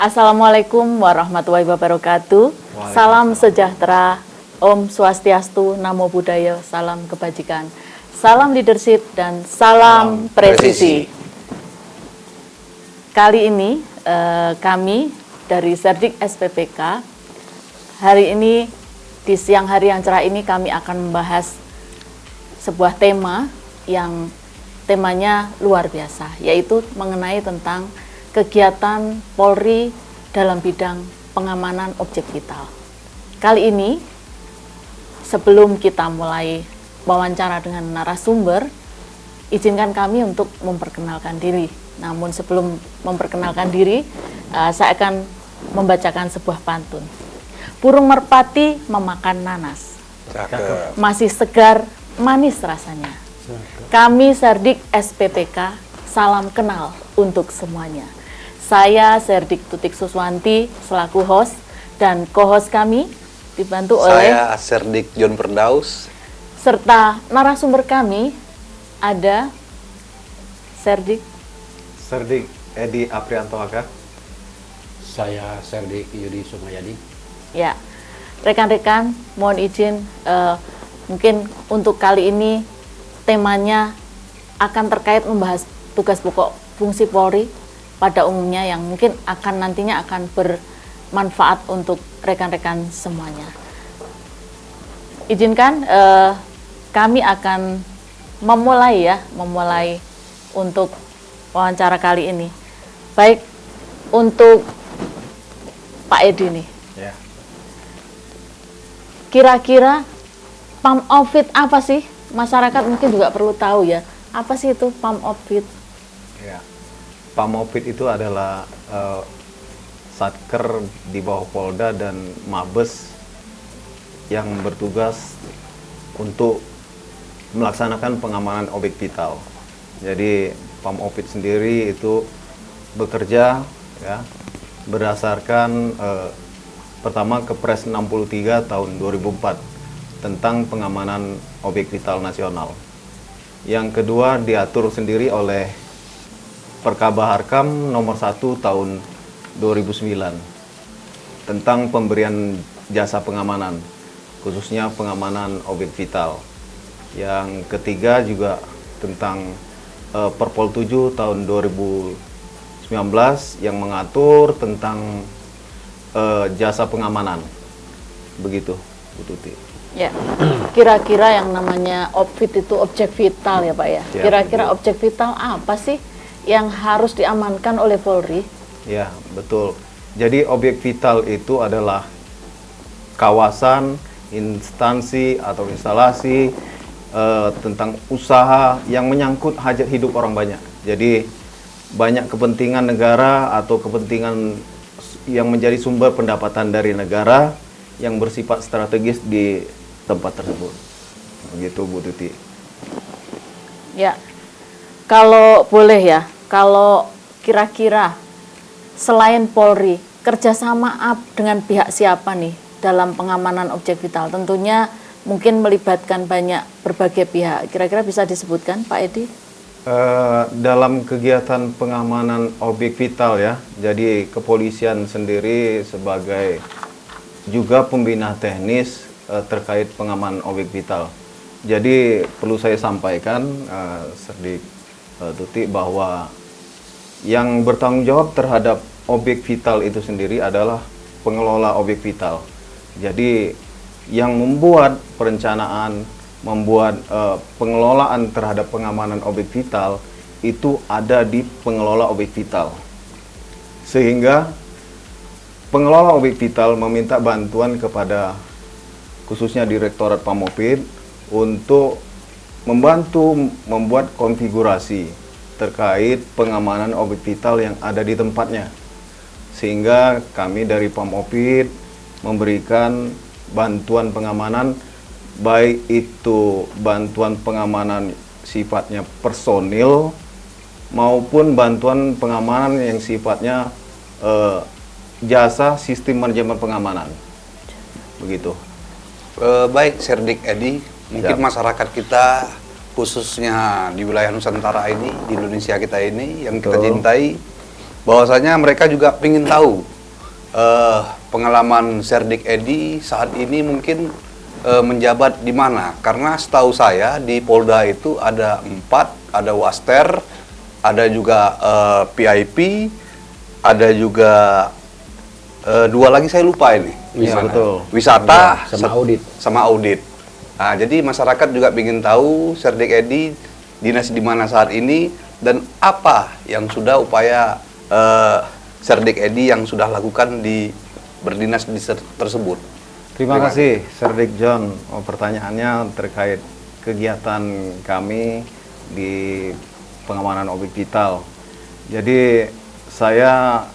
Assalamualaikum warahmatullahi wabarakatuh. Salam sejahtera, Om Swastiastu, Namo Buddhaya, salam kebajikan, salam leadership, dan salam presisi. Kali ini kami dari Serdik SPPK, hari ini di siang hari yang cerah ini kami akan membahas sebuah tema yang temanya luar biasa, yaitu mengenai tentang kegiatan Polri dalam bidang pengamanan objek vital. Kali ini, sebelum kita mulai wawancara dengan narasumber, izinkan kami untuk memperkenalkan diri. Namun sebelum memperkenalkan diri, saya akan membacakan sebuah pantun. Burung merpati memakan nanas. Cakep. Masih segar, manis rasanya. Kami Serdik SPPK, salam kenal untuk semuanya. Saya Serdik Tutik Suswanti selaku host dan co-host kami dibantu oleh Saya Serdik John Perdaus serta narasumber kami ada Serdik Edi Aprianto Aka. Saya Serdik Yudi Sumayadi. ya. Rekan-rekan, mohon izin mungkin untuk kali ini temanya akan terkait membahas tugas pokok fungsi Polri pada umumnya yang mungkin nantinya akan bermanfaat untuk rekan-rekan semuanya. Izinkan kami akan memulai untuk wawancara kali ini. Baik, untuk Pak Edi nih. Ya. Kira-kira pump outfit apa sih? Masyarakat mungkin juga perlu tahu ya. Apa sih itu pump outfit? Ya. Pamopit itu adalah satker di bawah Polda dan Mabes yang bertugas untuk melaksanakan pengamanan objek vital. Jadi Pamopit sendiri itu bekerja ya berdasarkan pertama Kepres 63 tahun 2004 tentang pengamanan objek vital nasional. Yang kedua diatur sendiri oleh Perkabaharkam nomor 1 tahun 2009 tentang pemberian jasa pengamanan, khususnya pengamanan objek vital. Yang ketiga juga tentang Perpol 7 tahun 2019 yang mengatur tentang jasa pengamanan. Begitu, Bu Tuti. Ya, kira-kira yang namanya outfit itu objek vital ya Pak ya. Ya, Kira-kira betul. objek vital apa sih yang harus diamankan oleh Polri? Ya, betul. Jadi objek vital itu adalah kawasan, instansi atau instalasi tentang usaha yang menyangkut hajat hidup orang banyak. Jadi banyak kepentingan negara atau kepentingan yang menjadi sumber pendapatan dari negara yang bersifat strategis di tempat tersebut. Begitu Bu Tuti. Ya, kalau boleh ya, kalau kira-kira selain Polri, kerjasama dengan pihak siapa nih dalam pengamanan objek vital? Tentunya mungkin melibatkan berbagai pihak. Kira-kira bisa disebutkan Pak Edi? Dalam kegiatan pengamanan objek vital ya, jadi kepolisian sendiri sebagai juga pembina teknis terkait pengamanan objek vital. Jadi perlu saya sampaikan Serdik Tuti bahwa yang bertanggung jawab terhadap objek vital itu sendiri adalah pengelola objek vital. Jadi yang membuat perencanaan, membuat pengelolaan terhadap pengamanan objek vital itu ada di pengelola objek vital. Sehingga pengelola objek vital meminta bantuan kepada khususnya Direktorat Pamopit untuk membantu membuat konfigurasi terkait pengamanan objek vital yang ada di tempatnya. Sehingga kami dari Pamopit memberikan bantuan pengamanan, baik itu bantuan pengamanan sifatnya personil maupun bantuan pengamanan yang sifatnya jasa sistem manajemen pengamanan. Begitu. Baik Serdik Edi, mungkin masyarakat kita khususnya di wilayah Nusantara ini, di Indonesia kita ini yang kita Betul. cintai, bahwasanya mereka juga ingin tahu pengalaman Serdik Edi saat ini mungkin menjabat di mana? Karena setahu saya di Polda itu ada 4, ada Waster, ada juga PIP, ada juga 2 lagi saya lupa ini. Iya, betul. Wisata Ya, sama audit. sama audit. Nah, jadi masyarakat juga ingin tahu Serdik Edi dinas di mana saat ini dan apa yang sudah upaya Serdik Edi yang sudah lakukan di berdinas di tersebut. Terima kasih, Serdik John. Pertanyaannya terkait kegiatan kami di pengamanan objek vital. Jadi saya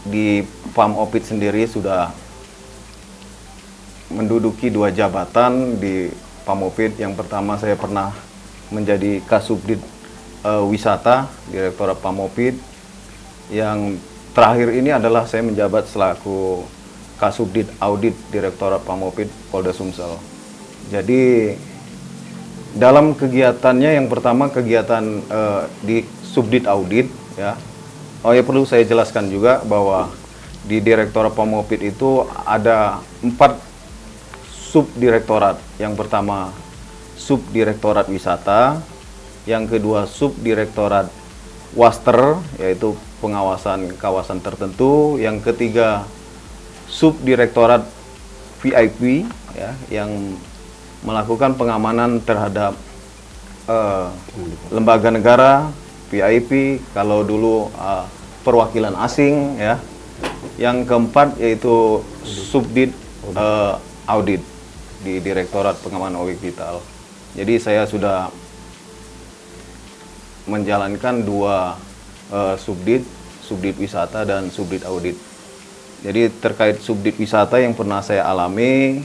di PAM-OPID sendiri sudah menduduki 2 jabatan di PAM-OPID. Yang pertama saya pernah menjadi Kasubdit Wisata, Direktorat PAM-OPID. Yang terakhir ini adalah saya menjabat selaku Kasubdit Audit Direktorat PAM-OPID Polda Sumsel. Jadi dalam kegiatannya yang pertama kegiatan di Subdit Audit ya. Oh ya, perlu saya jelaskan juga bahwa di Direktorat PAM-OPID itu ada 4 subdirektorat. Yang pertama Subdirektorat Wisata, yang kedua Subdirektorat Waster, yaitu pengawasan kawasan tertentu, yang ketiga Subdirektorat VIP ya, yang melakukan pengamanan terhadap lembaga negara, VIP, kalau dulu perwakilan asing ya. Yang keempat yaitu Subdit Audit di Direktorat Pengamanan Objek Vital. Jadi saya sudah menjalankan 2 subdit wisata dan subdit audit. Jadi terkait subdit wisata yang pernah saya alami,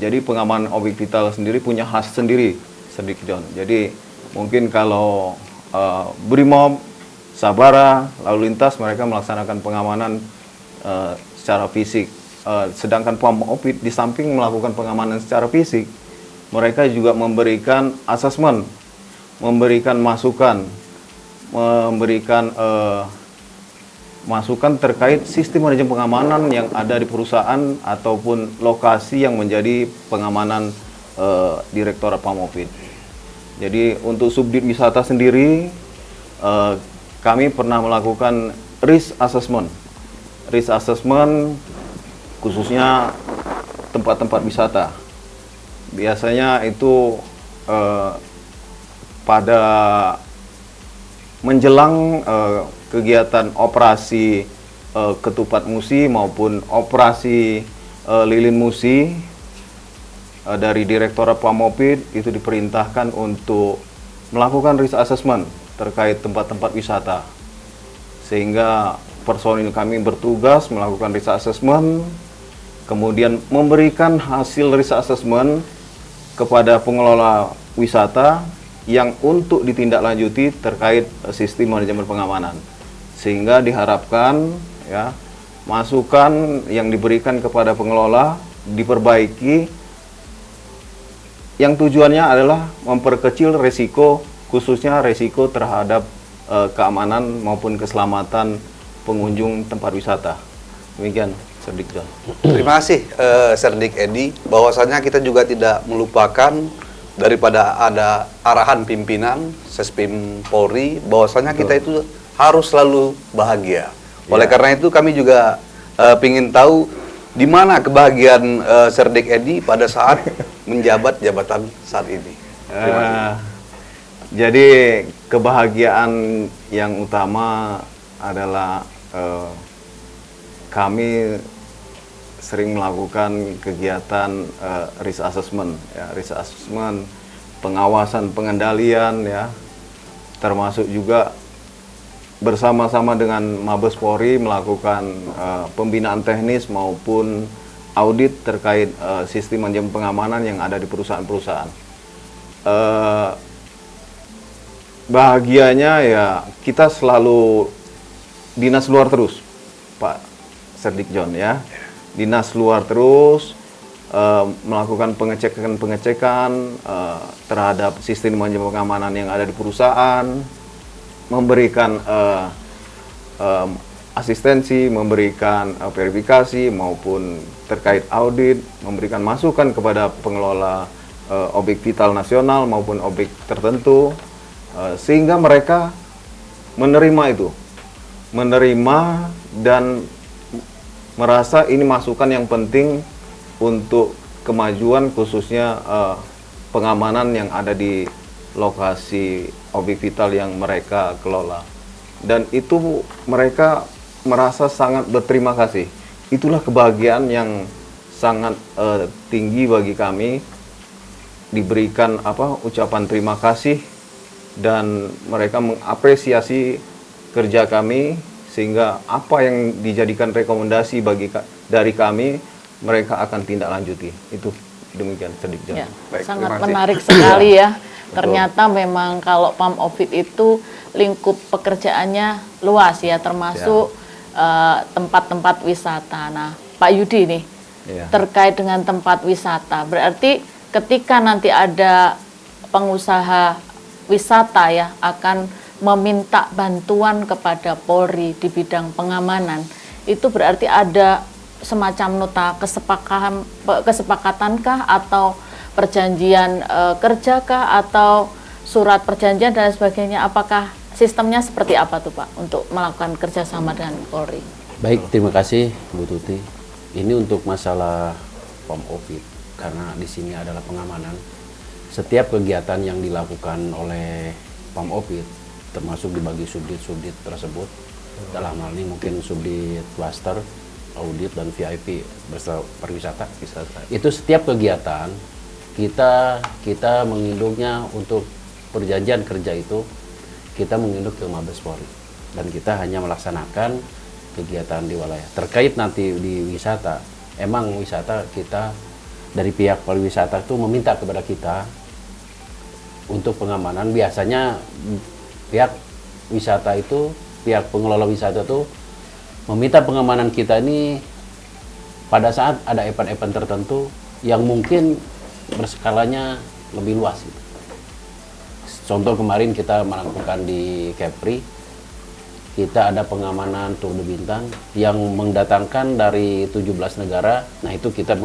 jadi pengamanan objek vital sendiri punya khas sendiri, Serdik John. Jadi mungkin kalau Brimob, Sabara, lalu lintas mereka melaksanakan pengamanan secara fisik. Sedangkan PAM-OPID di samping melakukan pengamanan secara fisik, mereka juga memberikan asesmen, memberikan masukan, masukan terkait sistem manajemen pengamanan yang ada di perusahaan ataupun lokasi yang menjadi pengamanan Direktorat PAM-OPID. Jadi untuk subdit wisata sendiri, kami pernah melakukan risk assessment. Risk assessment khususnya tempat-tempat wisata. Biasanya itu pada menjelang kegiatan operasi ketupat musi maupun operasi lilin musi dari Direktorat PAM-OPID itu diperintahkan untuk melakukan risk assessment terkait tempat-tempat wisata, sehingga personil kami bertugas melakukan risk assessment, kemudian memberikan hasil risk assessment kepada pengelola wisata yang untuk ditindaklanjuti terkait sistem manajemen pengamanan, sehingga diharapkan ya masukan yang diberikan kepada pengelola diperbaiki, yang tujuannya adalah memperkecil resiko, khususnya resiko terhadap keamanan maupun keselamatan pengunjung tempat wisata. Demikian, Serdik John. Terima kasih Serdik Edi. Bahwasanya kita juga tidak melupakan daripada ada arahan pimpinan Sespim Polri, bahwasanya kita itu harus selalu bahagia. Oleh karena itu kami juga ingin tahu di mana kebahagiaan Serdik Edi pada saat menjabat jabatan saat ini. Jadi kebahagiaan yang utama adalah kami sering melakukan kegiatan risk assessment, ya, risk assessment, pengawasan pengendalian, ya, termasuk juga bersama-sama dengan Mabes Polri melakukan pembinaan teknis maupun audit terkait sistem manajemen pengamanan yang ada di perusahaan-perusahaan. Bahagianya ya kita selalu dinas luar terus, Pak Serdik John, ya. Dinas luar terus melakukan pengecekan terhadap sistem manajemen pengamanan yang ada di perusahaan, memberikan asistensi, memberikan verifikasi maupun terkait audit, memberikan masukan kepada pengelola objek vital nasional maupun objek tertentu, sehingga mereka menerima dan merasa ini masukan yang penting untuk kemajuan khususnya pengamanan yang ada di lokasi objek vital yang mereka kelola. Dan itu mereka merasa sangat berterima kasih. Itulah kebahagiaan yang sangat tinggi bagi kami, diberikan ucapan terima kasih dan mereka mengapresiasi kerja kami, sehingga apa yang dijadikan rekomendasi dari kami mereka akan tindak lanjuti. Itu demikian sedikit. Ya, Baik, sangat terima kasih. menarik sekali ya. Ternyata memang kalau Pam Ovid itu lingkup pekerjaannya luas ya, termasuk tempat-tempat wisata. Nah, Pak Yudi nih, terkait dengan tempat wisata, berarti ketika nanti ada pengusaha wisata ya akan meminta bantuan kepada Polri di bidang pengamanan, itu berarti ada semacam nota kesepakatankah atau perjanjian kerjakah atau surat perjanjian dan sebagainya? Apakah sistemnya seperti apa tuh Pak untuk melakukan kerjasama dengan Polri? Baik, terima kasih Bu Tuti. Ini untuk masalah Pam Ovid, karena di sini adalah pengamanan. Setiap kegiatan yang dilakukan oleh Pam Ovid, termasuk dibagi subdit-subdit tersebut, dalam hal ini mungkin subdit cluster, audit dan VIP bersama pariwisata. Itu setiap kegiatan kita menginduknya untuk perjanjian kerja itu, kita menginduk ke Mabes Polri dan kita hanya melaksanakan kegiatan di wilayah. Terkait nanti di wisata, emang wisata kita dari pihak pariwisata itu meminta kepada kita untuk pengamanan. Biasanya pihak wisata itu, pihak pengelola wisata itu meminta pengamanan kita ini pada saat ada event-event tertentu yang mungkin berskalanya lebih luas gitu. Contoh kemarin kita melakukan di Kepri, kita ada pengamanan Tour de Bintang yang mendatangkan dari 17 negara. Nah itu kita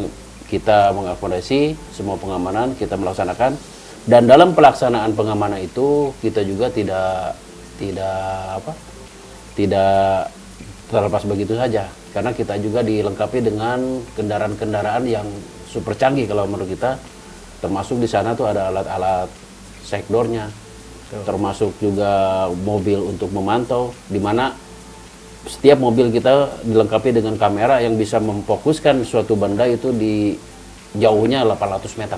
mengakomodasi semua pengamanan, kita melaksanakan. Dan dalam pelaksanaan pengamanan itu kita juga tidak terlepas begitu saja, karena kita juga dilengkapi dengan kendaraan-kendaraan yang super canggih kalau menurut kita, termasuk di sana tuh ada alat-alat sekdornya, termasuk juga mobil untuk memantau, di mana setiap mobil kita dilengkapi dengan kamera yang bisa memfokuskan suatu benda itu di jauhnya 800 meter.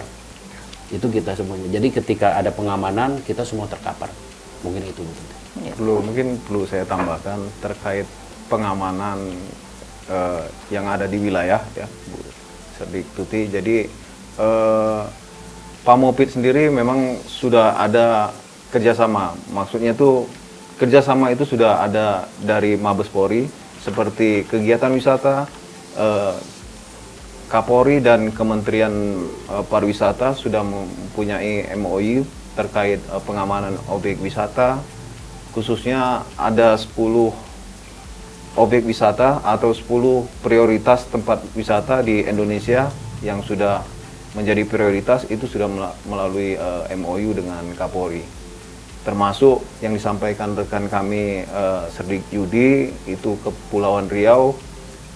Itu kita semuanya. Jadi ketika ada pengamanan kita semua terkapar. Mungkin itu. Mungkin perlu saya tambahkan terkait pengamanan yang ada di wilayah ya, Bu Serdik Tuti. Jadi Pam Ovid sendiri memang sudah ada kerjasama. Maksudnya itu kerjasama itu sudah ada dari Mabes Polri, seperti kegiatan wisata, Kapolri dan Kementerian Pariwisata sudah mempunyai MOU terkait pengamanan objek wisata. Khususnya ada 10 objek wisata atau 10 prioritas tempat wisata di Indonesia yang sudah menjadi prioritas, itu sudah melalui MOU dengan Kapolri. Termasuk yang disampaikan rekan kami Serdik Yudi, itu Kepulauan Riau,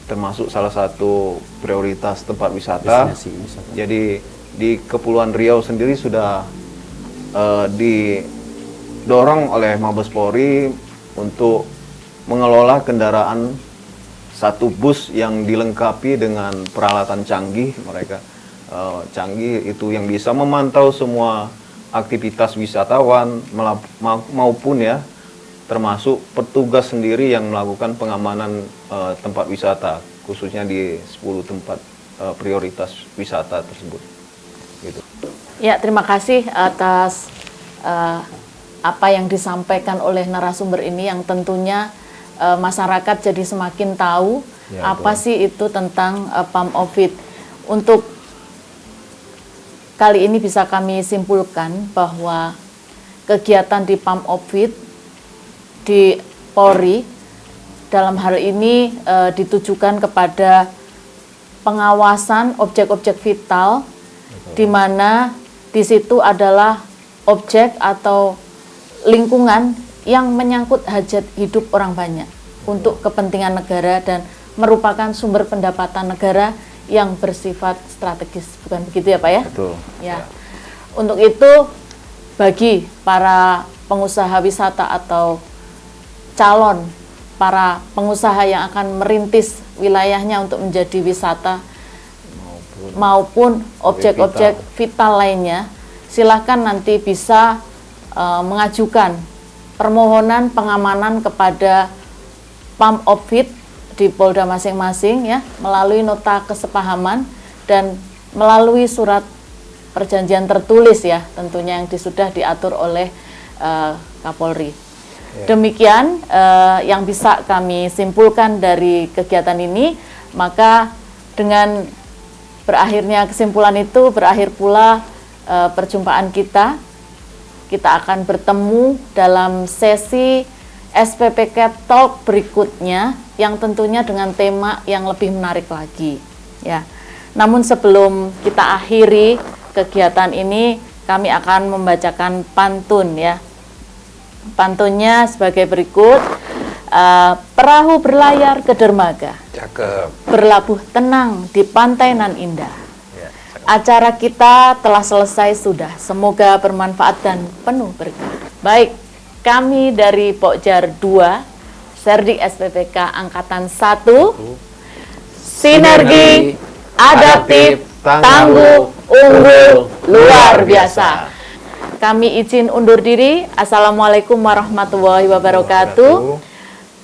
termasuk salah satu prioritas tempat wisata. Jadi di Kepulauan Riau sendiri sudah didorong oleh Mabes Polri untuk mengelola kendaraan satu bus yang dilengkapi dengan peralatan canggih. Mereka canggih itu yang bisa memantau semua aktivitas wisatawan maupun ya, termasuk petugas sendiri yang melakukan pengamanan tempat wisata, khususnya di 10 tempat prioritas wisata tersebut. Gitu. Ya, terima kasih atas apa yang disampaikan oleh narasumber ini, yang tentunya masyarakat jadi semakin tahu ya, apa sih itu tentang Pam Ovid. Untuk kali ini bisa kami simpulkan bahwa kegiatan di Pam Ovid di Polri dalam hal ini ditujukan kepada pengawasan objek-objek vital, di mana di situ adalah objek atau lingkungan yang menyangkut hajat hidup orang banyak untuk kepentingan negara dan merupakan sumber pendapatan negara yang bersifat strategis, bukan begitu ya Pak ya? Betul. Ya. Untuk itu bagi para pengusaha wisata atau calon para pengusaha yang akan merintis wilayahnya untuk menjadi wisata maupun objek-objek vital lainnya, silakan nanti bisa mengajukan permohonan pengamanan kepada Pam Opfit di Polda masing-masing ya, melalui nota kesepahaman dan melalui surat perjanjian tertulis ya, tentunya yang sudah diatur oleh Kapolri. Demikian yang bisa kami simpulkan dari kegiatan ini. Maka dengan berakhirnya kesimpulan itu, berakhir pula perjumpaan kita. Kita akan bertemu dalam sesi SPPK Talk berikutnya yang tentunya dengan tema yang lebih menarik lagi ya. Namun sebelum kita akhiri kegiatan ini, kami akan membacakan pantun ya. Pantunnya sebagai berikut. Perahu berlayar ke dermaga, Cakep. berlabuh tenang di pantai nan indah. Acara kita telah selesai sudah. Semoga bermanfaat dan penuh berkah. Baik, kami dari Pokjar 2, Serdik SPPK Angkatan 1, sinergi, adaptif, tangguh, unggul, luar biasa. Kami izin undur diri. Assalamualaikum warahmatullahi wabarakatuh.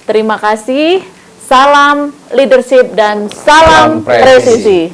Terima kasih. Salam leadership dan salam presisi.